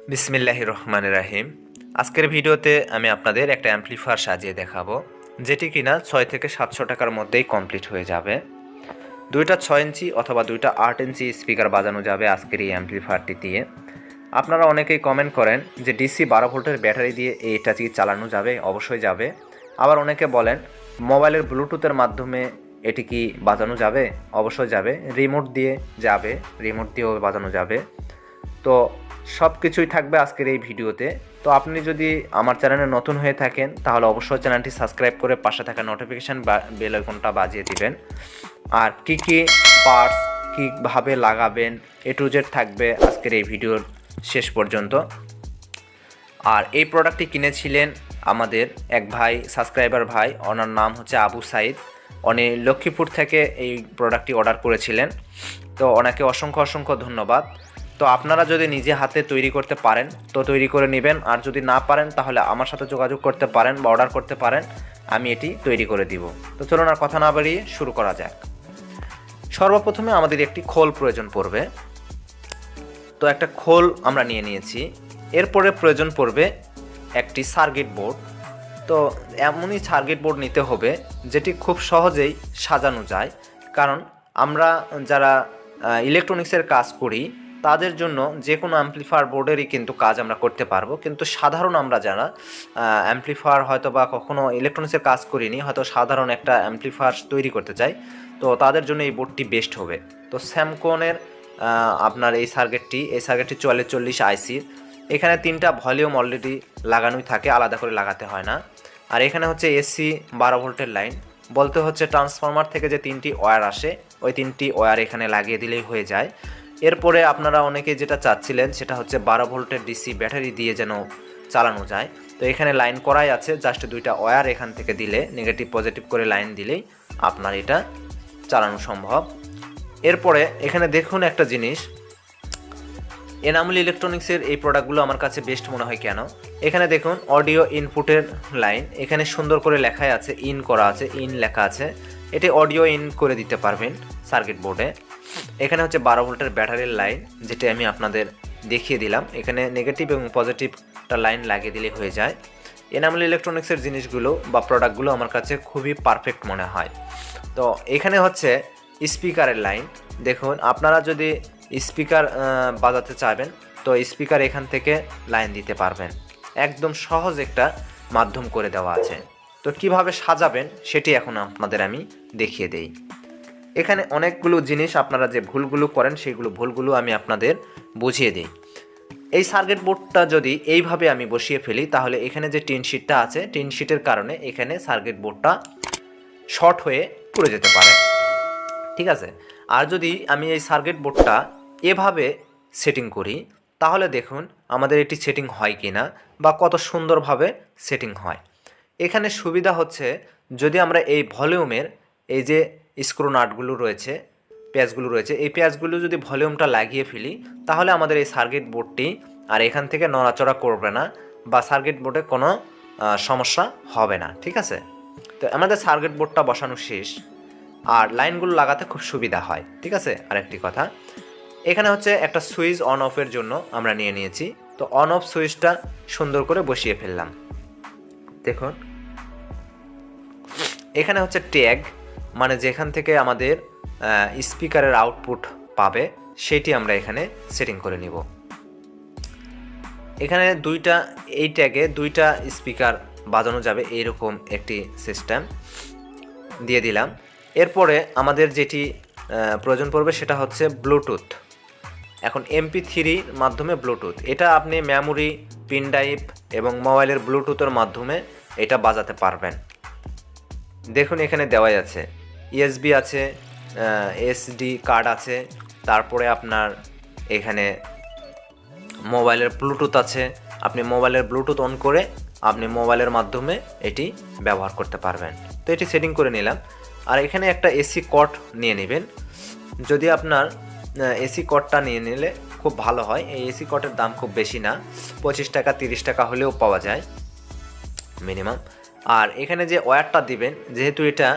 বিসমিল্লাহির রহমানির রাহিম। আজকের ভিডিওতে আমি আপনাদের একটা অ্যাম্পলিফায়ার সাজিয়ে দেখাবো, যেটি কিনা 6 থেকে 700 টাকার মধ্যেই কমপ্লিট হয়ে যাবে। দুইটা 6 ইঞ্চি অথবা দুইটা 8 ইঞ্চি স্পিকার বাজানো যাবে আজকের এই অ্যাম্পলিফায়ারটি দিয়ে। আপনারা অনেকেই কমেন্ট করেন যে ডিসি 12 ভোল্টের ব্যাটারি দিয়ে এইটা কি চালানো যাবে? অবশ্যই যাবে। আবার অনেকে বলেন মোবাইলের ব্লুটুথের মাধ্যমে এটি কি বাজানো যাবে? অবশ্যই যাবে। রিমোট দিয়ে যাবে, রিমোট দিয়েও বাজানো যাবে। তো সব কিছুই থাকবে আজকের এই ভিডিওতে। তো আপনি যদি আমার চ্যানেলে নতুন হয়ে থাকেন তাহলে অবশ্যই চ্যানেলটি সাবস্ক্রাইব করে পাশে থাকা নোটিফিকেশান বেল আইকনটা বাজিয়ে দিবেন। আর কি কি পার্টস কীভাবে লাগাবেন এ টু জেড থাকবে আজকের এই ভিডিওর শেষ পর্যন্ত। আর এই প্রোডাক্টটি কিনেছিলেন আমাদের এক ভাই, সাবস্ক্রাইবার ভাই, ওনার নাম হচ্ছে আবু সাইদ। উনি লক্ষ্মীপুর থেকে এই প্রোডাক্টটি অর্ডার করেছিলেন। তো ওনাকে অসংখ্য ধন্যবাদ। তো আপনারা যদি নিজে হাতে তৈরি করতে পারেন তো তৈরি করে নেবেন, আর যদি না পারেন তাহলে আমার সাথে যোগাযোগ করতে পারেন বা অর্ডার করতে পারেন, আমি এটি তৈরি করে দিব। তো চলুন আর কথা না বাড়িয়ে শুরু করা যাক। সর্বপ্রথমে আমাদের একটি খোল প্রয়োজন পড়বে। তো একটা খোল আমরা নিয়ে নিয়েছি। এরপরে প্রয়োজন পড়বে একটি সার্কিট বোর্ড। তো এমনই সার্কিট বোর্ড নিতে হবে যেটি খুব সহজেই সাজানো যায়, কারণ আমরা যারা ইলেকট্রনিক্সের কাজ করি তাদের জন্য যে কোনো অ্যাম্পলিফায়ার বোর্ডেরই কিন্তু কাজ আমরা করতে পারবো, কিন্তু সাধারণ আমরা যারা অ্যাম্পলিফায়ার হয়তো বা কখনো ইলেকট্রনিক্সের কাজ করিনি, হয়তো সাধারণ একটা অ্যাম্পলিফায়ার তৈরি করতে চাই, তো তাদের জন্য এই বোর্ডটি বেস্ট হবে। তো স্যামকনের আপনার এই সার্কিটটি 4440 আইসির। এখানে 3টা ভলিউম অলরেডি লাগানোই থাকে, আলাদা করে লাগাতে হয় না। আর এখানে হচ্ছে এসি 12 ভোল্টের লাইন, বলতে হচ্ছে ট্রান্সফরমার থেকে যে 3টি ওয়্যার আসে ওই 3টি ওয়্যার এখানে লাগিয়ে দিলেই হয়ে যায়। এরপরে আপনারা অনেকে যেটা চাচ্ছিলেন সেটা হচ্ছে 12 ভোল্টের ডিসি ব্যাটারি দিয়ে যেন চালানো যায়। তো এখানে লাইন করাই আছে, জাস্ট 2টা ওয়্যার এখান থেকে দিলে, নেগেটিভ পজিটিভ করে লাইন দিলেই আপনার এটা চালানো সম্ভব। এরপরে এখানে দেখুন একটা জিনিস, এনামুল ইলেকট্রনিক্সের এই প্রোডাক্টগুলো আমার কাছে বেস্ট মনে হয়। কেন? এখানে দেখুন অডিও ইনপুটের লাইন, এখানে সুন্দর করে লেখাই আছে, ইন করা আছে, ইন লেখা আছে। এটি অডিও ইন করে দিতে পারবেন সার্কিট বোর্ডে। এখানে হচ্ছে 12 ভোল্টের ব্যাটারির লাইন, যেটি আমি আপনাদের দেখিয়ে দিলাম। এখানে নেগেটিভ এবং পজিটিভটা লাইন লাগিয়ে দিলে হয়ে যায়। এনামুল ইলেকট্রনিক্সের জিনিসগুলো বা প্রোডাক্টগুলো আমার কাছে খুবই পারফেক্ট মনে হয়। তো এখানে হচ্ছে স্পিকারের লাইন। দেখুন আপনারা যদি স্পিকার বাজাতে চাইবেন তো স্পিকার এখান থেকে লাইন দিতে পারবেন। একদম সহজ একটা মাধ্যম করে দেওয়া আছে। তো কিভাবে সাজাবেন সেটি এখন আপনাদের আমি দেখিয়ে দেই। এখানে অনেকগুলো জিনিস আপনারা যে ভুলগুলো করেন সেইগুলো ভুলগুলো আমি আপনাদের বুঝিয়ে দিই। এই সার্কিট বোর্ডটা যদি এইভাবে আমি বসিয়ে ফেলি তাহলে এখানে যে টিন শিটটা আছে, টিন শিটের কারণে এখানে সার্কিট বোর্ডটা শর্ট হয়ে পড়ে যেতে পারে। ঠিক আছে? আর যদি আমি এই সার্কিট বোর্ডটা এভাবে সেটিং করি তাহলে দেখুন আমাদের এটি সেটিং হয় কি না বা কত সুন্দরভাবে সেটিং হয়। এখানে সুবিধা হচ্ছে যদি আমরা এই ভলিউমের এই যে স্ক্রু নাটগুলো রয়েছে, প্যাচগুলো রয়েছে, এই প্যাচগুলো যদি ভলিউমটা লাগিয়ে ফেলি তাহলে আমাদের এই সার্কিট বোর্ডটি আর এখান থেকে নড়াচড়া করবে না বা সার্কিট বোর্ডে কোনো সমস্যা হবে না। ঠিক আছে? তো আমাদের সার্কিট বোর্ডটা বসানো শেষ, আর লাইনগুলো লাগাতে খুব সুবিধা হয়। ঠিক আছে? আরেকটি কথা, এখানে হচ্ছে একটা সুইচ অন অফের জন্য আমরা নিয়ে নিয়েছি। তো অন অফ সুইচটা সুন্দর করে বসিয়ে ফেললাম। দেখুন এখানে হচ্ছে ট্যাগ, মানে যেখান থেকে আমাদের স্পিকারের আউটপুট পাবে সেটি আমরা এখানে সেটিং করে নিব। এখানে এই ট্যাগে 2টা স্পিকার বাজানো যাবে, এইরকম একটি সিস্টেম দিয়ে দিলাম। এরপরে আমাদের যেটি প্রয়োজন পড়বে সেটা হচ্ছে ব্লুটুথ। এখন MP3 মাধ্যমে ব্লুটুথ, এটা আপনি মেমোরি, পিন ড্রাইভ এবং মোবাইলের ব্লুটুথের মাধ্যমে এটা বাজাতে পারবেন। দেখুন এখানে দেওয়াই আছে, USB আছে, SD কার্ড আছে, তারপরে আপনার এখানে মোবাইলের ব্লুটুথ আছে। আপনি মোবাইলের ব্লুটুথ অন করে আপনি মোবাইলের মাধ্যমে এটি ব্যবহার করতে পারবেন। তো এটি সেটিং করে নিলাম। আর এখানে একটা AC কর্ড নিয়ে নেবেন। যদি আপনার AC কর্ডটা নিয়ে নিলে খুব ভালো হয়। এই AC কর্ডের দাম খুব বেশি না, 25 টাকা 30 টাকা হলেও পাওয়া যায় মিনিমাম। আর এখানে যে ওয়্যারটা দিবেন, যেহেতু এটা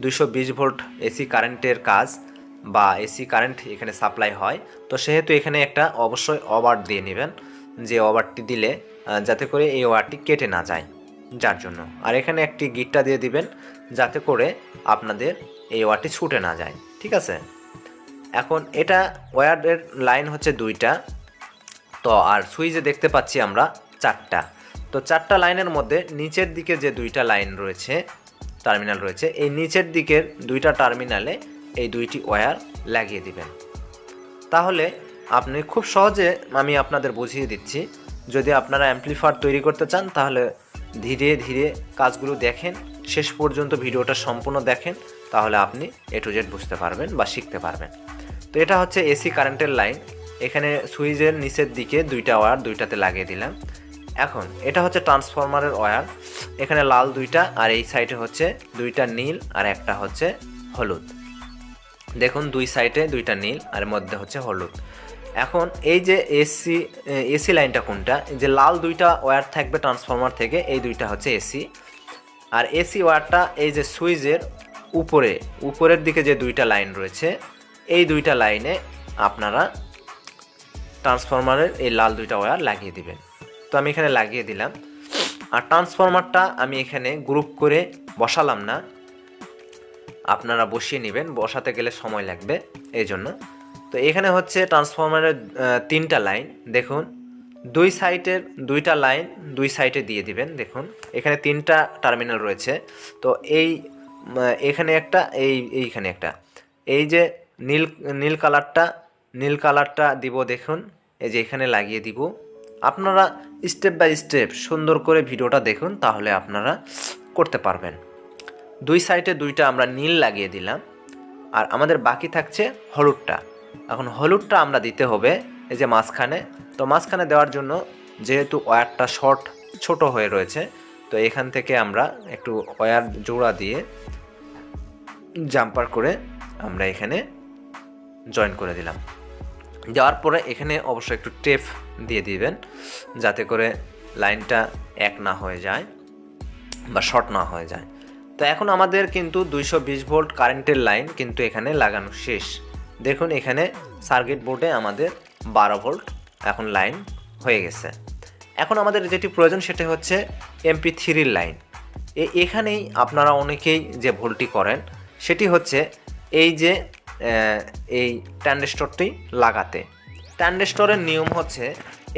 220 ভোল্ট AC কারেন্টের কাজ বা AC কারেন্ট এখানে সাপ্লাই হয়, তো সেহেতু এখানে একটা অবশ্যই ওভার দিয়ে নেবেন। যে ওয়্যারটি দিলে যাতে করে এই ওয়্যারটি কেটে না যায়, যার জন্য। আর এখানে একটি গিটটা দিয়ে দিবেন যাতে করে আপনাদের এই ওয়্যারটি ছুটে না যায়, ঠিক আছে। এখন এটা ওয়্যারের লাইন হচ্ছে 2টা, তো আর সুইচে দেখতে পাচ্ছি আমরা 4টা। তো 4টা লাইনের মধ্যে নিচের দিকে যে 2টা লাইন রয়েছে, টার্মিনাল রয়েছে, এই নিচের দিকের 2টা টার্মিনালে এই 2টি ওয়্যার লাগিয়ে দিবেন। তাহলে আপনি খুব সহজে আমি আপনাদের বুঝিয়ে দিচ্ছি। যদি আপনারা অ্যাম্পলিফায়ার তৈরি করতে চান তাহলে ধীরে ধীরে কাজগুলো দেখেন, শেষ পর্যন্ত ভিডিওটা সম্পূর্ণ দেখেন, তাহলে আপনি A to Z বুঝতে পারবেন বা শিখতে পারবেন। তো এটা হচ্ছে এসি কারেন্টের লাইন। এখানে সুইচের নিচের দিকে 2টা ওয়্যার 2টাতে লাগিয়ে দিলাম। এখন এটা হচ্ছে ট্রান্সফরমারের ওয়্যার। এখানে লাল 2টা আর এই সাইডে হচ্ছে 2টা নীল আর একটা হচ্ছে হলুদ। দেখুন 2 সাইডে 2টা নীল আর মধ্যে হচ্ছে হলুদ। এখন এই যে এসি লাইনটা কোনটা, যে লাল 2টা ওয়্যার থাকবে ট্রান্সফরমার থেকে, এই 2টা হচ্ছে এসি। আর এসি ওয়্যারটা এই যে সুইচের উপরের দিকে যে 2টা লাইন রয়েছে, এই 2টা লাইনে আপনারা ট্রান্সফরমারের এই লাল 2টা ওয়্যার লাগিয়ে দিবেন। তো আমি এখানে লাগিয়ে দিলাম। আর ট্রান্সফরমারটা আমি এখানে গ্রুপ করে বসালাম না, আপনারা বসিয়ে নেবেন, বসাতে গেলে সময় লাগবে এই জন্য। তো এখানে হচ্ছে ট্রান্সফরমারের 3টা লাইন। দেখুন 2 সাইডের 2টা লাইন 2 সাইডে দিয়ে দিবেন। দেখুন এখানে 3টা টার্মিনাল রয়েছে। তো এখানে একটা, এইখানে একটা, এই যে নীল কালারটা দিব। দেখুন এই যে এখানে লাগিয়ে দিব। আপনারা স্টেপ বাই স্টেপ সুন্দর করে ভিডিওটা দেখুন, তাহলে আপনারা করতে পারবেন। 2 সাইডে 2টা আমরা নীল লাগিয়ে দিলাম। আর আমাদের বাকি থাকছে হলুদটা। এখন হলুদটা আমরা দিতে হবে এই যে মাঝখানে। তো মাঝখানে দেওয়ার জন্য যেহেতু ওয়্যারটা ছোট হয়ে রয়েছে, তো এখান থেকে আমরা একটু ওয়্যার জোড়া দিয়ে জাম্পার করে আমরা এখানে জয়েন করে দিলাম। দেওয়ার পরে এখানে অবশ্যই একটু টেপ দিয়ে দিবেন যাতে করে লাইনটা এক না হয়ে যায় বা শর্ট না হয়ে যায়। তো এখন আমাদের কিন্তু 220 ভোল্ট কারেন্টের লাইন কিন্তু এখানে লাগানো শেষ। দেখুন এখানে সার্কিট বোর্ডে আমাদের 12 ভোল্ট এখন লাইন হয়ে গেছে। এখন আমাদের যেটি প্রয়োজন সেটা হচ্ছে MP3 লাইন। এখানেই আপনারা অনেকেই যে ভুলটি করেন সেটি হচ্ছে এই যে এই ট্রানজিস্টরটি লাগাতে। ট্রানজিস্টরের নিয়ম হচ্ছে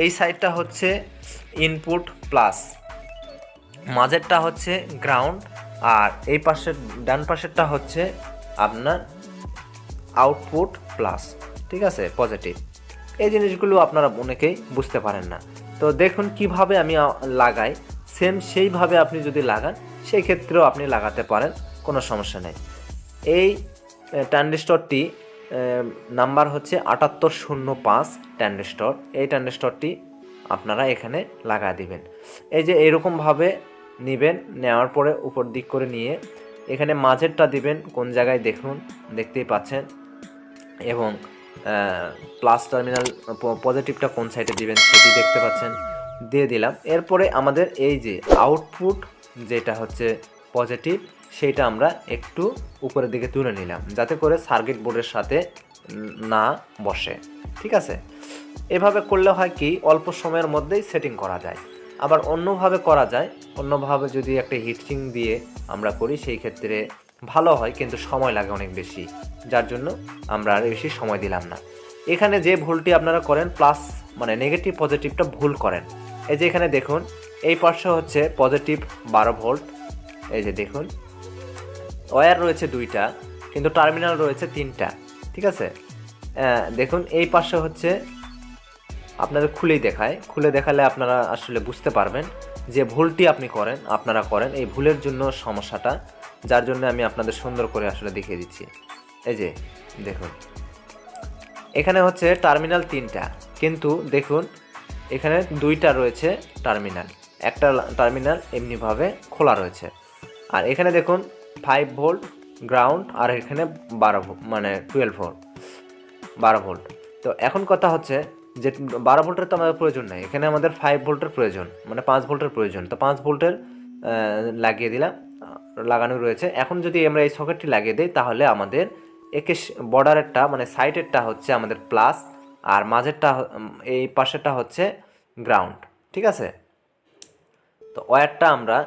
এই সাইডটা হচ্ছে ইনপুট প্লাস, মাঝেরটা হচ্ছে গ্রাউন্ড, আর এই পাশের ডান পাশেরটা হচ্ছে আপনার আউটপুট প্লাস, ঠিক আছে, পজিটিভ। এই জিনিসগুলো আপনারা অনেকেই বুঝতে পারেন না। তো দেখুন কিভাবে আমি লাগাই, সেম সেইভাবে আপনি যদি লাগান সেই ক্ষেত্রেও আপনি লাগাতে পারেন, কোনো সমস্যা নেই। এই ট্রানজিস্টরটি নাম্বার হচ্ছে 7805 ট্রানজিস্টর। এই ট্রানজিস্টরটি আপনারা এখানে লাগা দিবেন। এই যে এরকমভাবে নেবেন, নেওয়ার পরে উপর দিক করে নিয়ে এখানে মাঝেরটা দিবেন কোন জায়গায় দেখুন, দেখতেই পাচ্ছেন, এবং প্লাস টার্মিনাল পজিটিভটা কোন সাইডে দিবেন সেটি দেখতে পাচ্ছেন, দিয়ে দিলাম। এরপরে আমাদের এই যে আউটপুট যেটা হচ্ছে পজিটিভ, সেইটা আমরা একটু উপরের দিকে তুলে নিলাম যাতে করে সার্কিট বোর্ডের সাথে না বসে, ঠিক আছে। এভাবে করলে হয় কি, অল্প সময়ের মধ্যেই সেটিং করা যায়। আবার অন্যভাবে করা যায়, অন্যভাবে যদি একটা হিটসিং দিয়ে আমরা করি সেই ক্ষেত্রে ভালো হয়, কিন্তু সময় লাগে অনেক বেশি, যার জন্য আমরা আর বেশি সময় দিলাম না। এখানে যে ভুলটি আপনারা করেন, প্লাস মানে নেগেটিভ পজিটিভটা ভুল করেন। এই যে এখানে দেখুন এই পাশে হচ্ছে পজিটিভ 12 ভোল্ট, এই যে দেখুন ওয়্যার রয়েছে 2টা কিন্তু টার্মিনাল রয়েছে 3টা, ঠিক আছে। দেখুন এই পাশে হচ্ছে, আপনাদের খুলে দেখালে আপনারা আসলে বুঝতে পারবেন যে ভুলটি আপনারা করেন এই ভুলের জন্য সমস্যাটা, যার জন্য আমি আপনাদের সুন্দর করে আসলে দেখিয়ে দিচ্ছি। এই যে দেখুন এখানে হচ্ছে টার্মিনাল 3টা, কিন্তু দেখুন এখানে 2টা রয়েছে টার্মিনাল, একটা টার্মিনাল এমনিভাবে খোলা রয়েছে। আর এখানে দেখুন 5 ভোল্ট গ্রাউন্ড, আর এখানে 12 ভোল্ট। তো এখন কথা হচ্ছে যে 12 ভোল্টের তো আমাদের প্রয়োজন নেই, এখানে আমাদের 5 ভোল্টের প্রয়োজন, মানে 5 ভোল্টের প্রয়োজন। তো 5 ভোল্টের লাগিয়ে দিলাম, লাগানো রয়েছে। এখন যদি আমরা এই সকেটটি লাগিয়ে দিই তাহলে আমাদের একে বর্ডারেরটা মানে সাইডেরটা হচ্ছে আমাদের প্লাস, আর মাঝেরটা এই পাশেরটা হচ্ছে গ্রাউন্ড। ঠিক আছে, তো ওয়্যারটা আমরা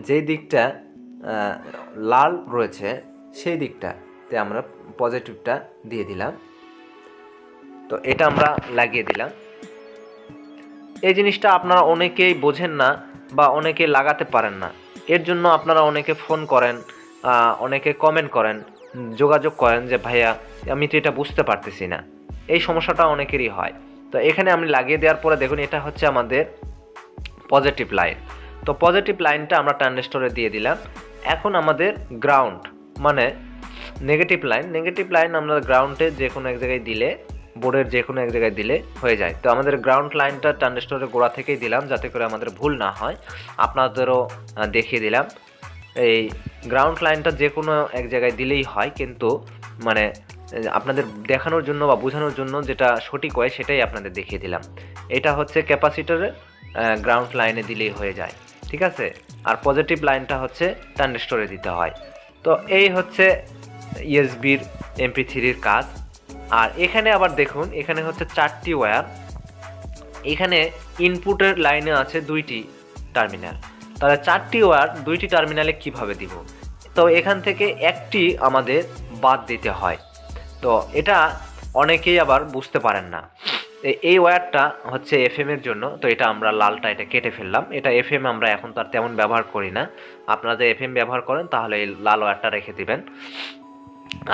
যেই দিকটা লাল রয়েছে সেই দিকটাতে আমরা পজিটিভটা দিয়ে দিলাম। তো এটা আমরা লাগিয়ে দিলাম। এই জিনিসটা আপনারা অনেকেই বোঝেন না বা অনেকে লাগাতে পারেন না। এর জন্য আপনারা অনেকে ফোন করেন, অনেকে কমেন্ট করেন, যোগাযোগ করেন যে ভাইয়া আমি তো এটা বুঝতে পারতেছি না। এই সমস্যাটা অনেকেরই হয়। তো এখানে আমি লাগিয়ে দেওয়ার পরে দেখুন এটা হচ্ছে আমাদের পজিটিভ লাইন। তো পজিটিভ লাইনটা আমরা ট্রানজিস্টরে দিয়ে দিলাম। এখন আমাদের গ্রাউন্ড মানে নেগেটিভ লাইন আমরা গ্রাউন্ডে যে কোনো এক জায়গায় দিলে, বোর্ডের যে কোনো এক জায়গায় দিলে হয়ে যায়। তো আমাদের গ্রাউন্ড লাইনটা ট্রানজিস্টরের গোড়া থেকেই দিলাম যাতে করে আমাদের ভুল না হয়, আপনাদেরও দেখিয়ে দিলাম। এই গ্রাউন্ড লাইনটা যে কোনো এক জায়গায় দিলেই হয়, কিন্তু মানে আপনাদের দেখানোর জন্য বা বোঝানোর জন্য যেটা সঠিক হয় সেটাই আপনাদের দেখিয়ে দিলাম। এটা হচ্ছে ক্যাপাসিটরের গ্রাউন্ড লাইনে দিলেই হয়ে যায়। ঠিক আছে, আর পজিটিভ লাইনটা হচ্ছে ট্রানজিস্টরে দিতে হয়। তো এই হচ্ছে ইউএসবির MP3-র কাজ। আর এখানে আবার দেখুন এখানে হচ্ছে 4টি ওয়্যার। এখানে ইনপুটের লাইনে আছে 2টি টার্মিনাল। তাহলে 4টি ওয়্যার 2টি টার্মিনালে কিভাবে দিব? তো এখান থেকে একটি আমাদের বাদ দিতে হয়। তো এটা অনেকেই আবার বুঝতে পারেন না। এই ওয়্যারটা হচ্ছে FM এর জন্য। তো এটা আমরা লালটা এটা কেটে ফেললাম। এটা FM আমরা এখন তো আর তেমন ব্যবহার করি না। আপনারা যে FM ব্যবহার করেন তাহলে এই লাল ওয়্যারটা রেখে দিবেন।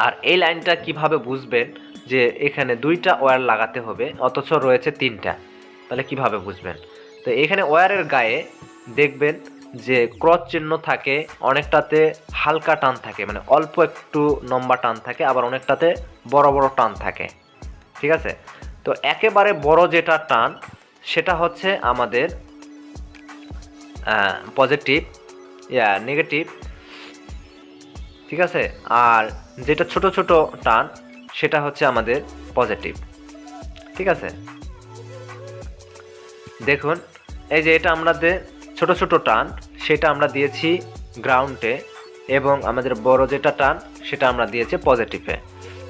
আর এই লাইনটা কিভাবে বুঝবেন যে এখানে 2টা ওয়্যার লাগাতে হবে অথচ রয়েছে 3টা, তাহলে কিভাবে বুঝবেন? তো এখানে ওয়্যারের গায়ে দেখবেন যে ক্রস চিহ্ন থাকে, অনেকটাতে হালকা টান থাকে, মানে অল্প একটু লম্বা টান থাকে, আবার অনেকটাতে বড় বড় টান থাকে। ঠিক আছে, তো একেবারে বড় যেটা টান সেটা হচ্ছে আমাদের পজিটিভ নেগেটিভ। ঠিক আছে, আর যেটা ছোট ছোট টান সেটা হচ্ছে আমাদের পজিটিভ। ঠিক আছে, দেখুন এই যে এটা আমাদের ছোট ছোট টান সেটা আমরা দিয়েছি গ্রাউন্ডে, এবং আমাদের বড় যেটা টান সেটা আমরা দিয়েছি পজিটিভে।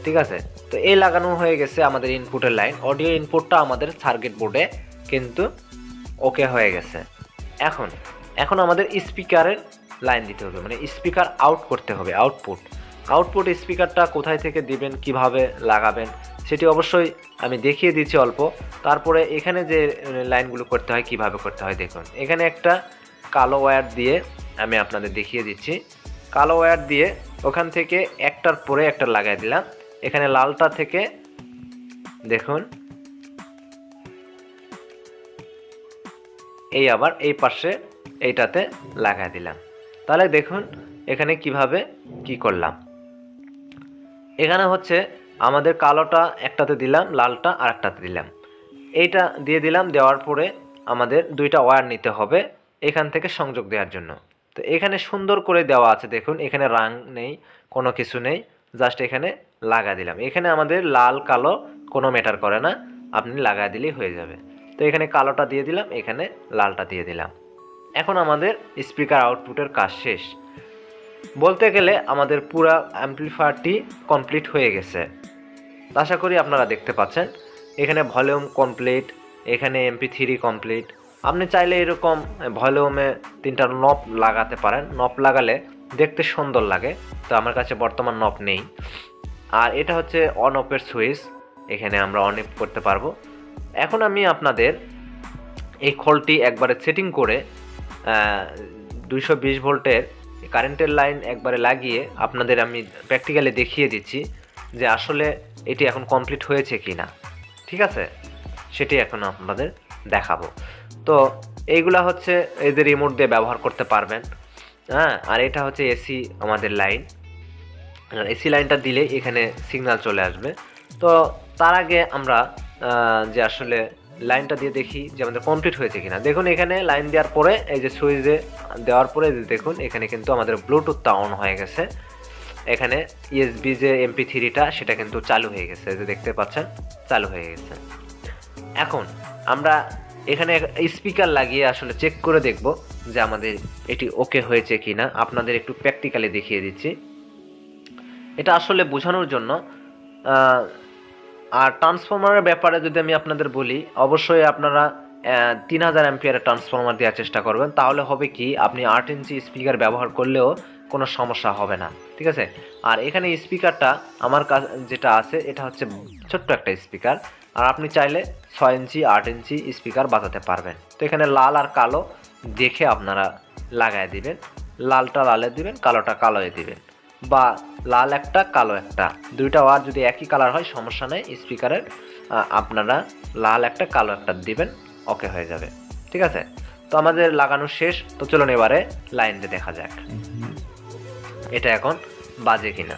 ঠিক আছে, তো এই লাগানো হয়ে গেছে আমাদের ইনপুটের লাইন। অডিও ইনপুটটা আমাদের সার্কিট বোর্ডে কিন্তু ওকে হয়ে গেছে। এখন আমাদের স্পিকারের লাইন দিতে হবে, মানে স্পিকার আউট করতে হবে, আউটপুট স্পিকারটা কোথায় থেকে দিবেন, কিভাবে লাগাবেন সেটি অবশ্যই আমি দেখিয়ে দিচ্ছি অল্প। তারপরে এখানে যে লাইনগুলো করতে হয় কিভাবে করতে হয় দেখুন। এখানে একটা কালো ওয়্যার দিয়ে আমি আপনাদের দেখিয়ে দিচ্ছি। কালো ওয়্যার দিয়ে ওখান থেকে একটার পরে একটা লাগাই দিলাম। এখানে লালটা থেকে দেখুন এই আবার এই পাশে এইটাতে লাগাই দিলাম। তাহলে দেখুন এখানে কিভাবে কি করলাম। এখানে হচ্ছে আমাদের কালোটা একটাতে দিলাম, লালটা আর একটাতে দিলাম, এইটা দিয়ে দিলাম। দেওয়ার পরে আমাদের 2টা ওয়্যার নিতে হবে এখান থেকে সংযোগ দেওয়ার জন্য। তো এখানে সুন্দর করে দেওয়া আছে দেখুন, এখানে রাং নেই, কোনো কিছু নেই, জাস্ট এখানে লাগা দিলাম। এখানে আমাদের লাল কালো কোনো ম্যাটার করে না, আপনি লাগা দিলেই হয়ে যাবে। তো এখানে কালোটা দিয়ে দিলাম, এখানে লালটা দিয়ে দিলাম। এখন আমাদের স্পিকার আউটপুটের কাজ শেষ। বলতে গেলে আমাদের পুরা অ্যাম্পলিফায়ারটি কমপ্লিট হয়ে গেছে। আশা করি আপনারা দেখতে পাচ্ছেন এখানে ভলিউম কমপ্লিট, এখানে MP3 কমপ্লিট। আপনি চাইলে এরকম ভলিউমে 3টা নব লাগাতে পারেন, নব লাগালে দেখতে সুন্দর লাগে। তো আমার কাছে বর্তমান নব নেই। আর এটা হচ্ছে অন অফের সুইচ, এখানে আমরা অন অফ করতে পারবো। এখন আমি আপনাদের এই খোলটি একবারে সেটিং করে 220 ভোল্টের কারেন্টের লাইন একবারে লাগিয়ে আপনাদের আমি প্র্যাকটিক্যালি দেখিয়ে দিচ্ছি যে আসলে এটি এখন কমপ্লিট হয়েছে কি না। ঠিক আছে, সেটি এখন আপনাদের দেখাবো। তো এইগুলা হচ্ছে এই যে রিমোট দিয়ে ব্যবহার করতে পারবেন। হ্যাঁ, আর এটা হচ্ছে এসি আমাদের লাইন। এসি লাইনটা দিলে এখানে সিগন্যাল চলে আসবে। তো তার আগে আমরা যে আসলে লাইনটা দিয়ে দেখি যে আমাদের কমপ্লিট হয়েছে কিনা। দেখুন এখানে লাইন দেওয়ার পরে এই যে সুইচে দেওয়ার পরে দেখুন এখানে কিন্তু আমাদের ব্লুটুথটা অন হয়ে গেছে। এখানে ইউএসবি যে MP3টা সেটা কিন্তু চালু হয়ে গেছে, যে দেখতে পাচ্ছেন চালু হয়ে গেছে। এখন আমরা এখানে স্পিকার লাগিয়ে আসলে চেক করে দেখব যে আমাদের এটি ওকে হয়েছে কিনা। আপনাদের একটু প্র্যাকটিক্যালি দেখিয়ে দিচ্ছি, এটা আসলে বোঝানোর জন্য। আর ট্রান্সফরমারের ব্যাপারে যদি আমি আপনাদের বলি, অবশ্যই আপনারা 3000 অ্যাম্পিয়ারের ট্রান্সফরমার দেওয়ার চেষ্টা করবেন। তাহলে হবে কি, আপনি 8 ইঞ্চি স্পিকার ব্যবহার করলেও কোনো সমস্যা হবে না, ঠিক আছে। আর এখানে স্পিকারটা আমার কাছে যেটা আছে এটা হচ্ছে ছোট্ট একটা স্পিকার, আর আপনি চাইলে 6 ইঞ্চি 8 ইঞ্চি স্পিকার বাজাতে পারবেন। তো এখানে লাল আর কালো দেখে আপনারা লাগায় দিবেন, লালটা লালে দিবেন, কালোটা কালোয় দিবেন, বা লাল একটা কালো একটা, দুইটা ওয়ার যদি একই কালার হয় সমস্যা নেই স্পিকারের, আপনারা লাল একটা কালো একটা দিবেন, ওকে হয়ে যাবে, ঠিক আছে। তো আমাদের লাগানো শেষ, তো চলুন এবারে লাইন দিয়ে দেখা যাক এটা এখন বাজে কিনা।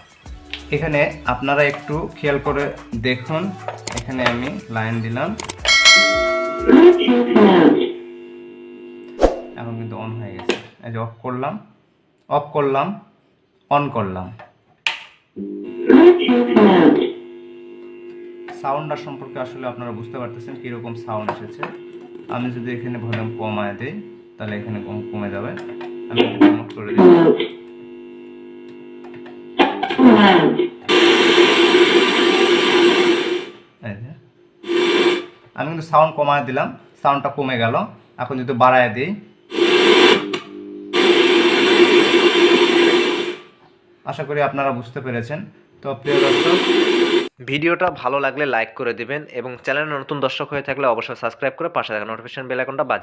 এখানে আপনারা একটু খেয়াল করে দেখুন, এখানে আমি লাইন দিলাম, এখন কিন্তু অন হয়ে গেছে। এই যে অফ করলাম, অন করলাম। সাউন্ডটা সম্পর্কে আসলে আপনারা বুঝতে পারতেছেন কিরকম সাউন্ড এসেছে। আমি যদি এখানে ভলিউম কমায় দিই তাহলে এখানে কমে যাবে। আমি রিমোট করে দিই। আমি কিন্তু সাউন্ড কমায় দিলাম, সাউন্ডটা কমে গেল। এখন যদি বাড়ায় দিই, আশা করি আপনারা বুঝতে পেরেছেন। তো প্রিয় দর্শক, ভিডিওটা ভালো লাগলে লাইক করে দিবেন এবং চ্যানেলে নতুন দর্শক হয়ে থাকলে অবশ্যই সাবস্ক্রাইব করে পাশে থাকা নোটিফিকেশন বেল আইকনটা বাজিয়ে